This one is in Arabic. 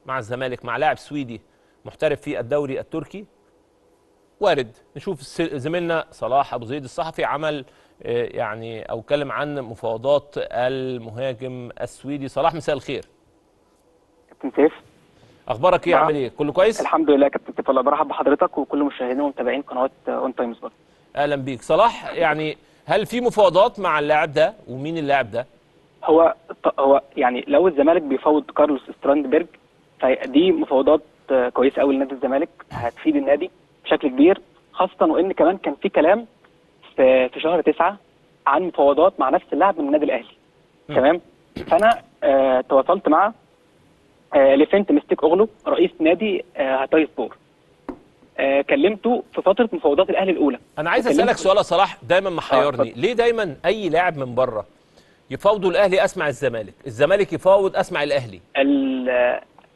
مع الزمالك مع لاعب سويدي محترف في الدوري التركي؟ وارد نشوف زميلنا صلاح ابو زيد الصحفي عمل يعني او اتكلم عن مفاوضات المهاجم السويدي. صلاح مساء الخير. كابتن سيف، اخبارك ايه؟ عامل ايه؟ كله كويس؟ الحمد لله كابتن سيف، والله برحب بحضرتك وكل مشاهدين ومتابعين قناه اون تايم سبورت. اهلا بيك صلاح. يعني هل في مفاوضات مع اللاعب ده؟ ومين اللاعب ده؟ هو يعني لو الزمالك بيفاوض كارلوس ستراندبرج فدي مفاوضات كويسه قوي لنادي الزمالك، هتفيد النادي بشكل كبير، خاصه وان كمان كان في كلام في شهر 9 عن مفاوضات مع نفس اللاعب من النادي الاهلي. تمام. فانا تواصلت مع ليفنت مستيك اوغلو رئيس نادي هاتاي سبور. كلمته في فتره مفاوضات الاهلي الاولى. انا عايز اسالك سؤال يا صلاح دايما محيرني، ليه دايما اي لاعب من بره يفاوضوا الاهلي اسمع الزمالك، الزمالك يفاوض اسمع الاهلي؟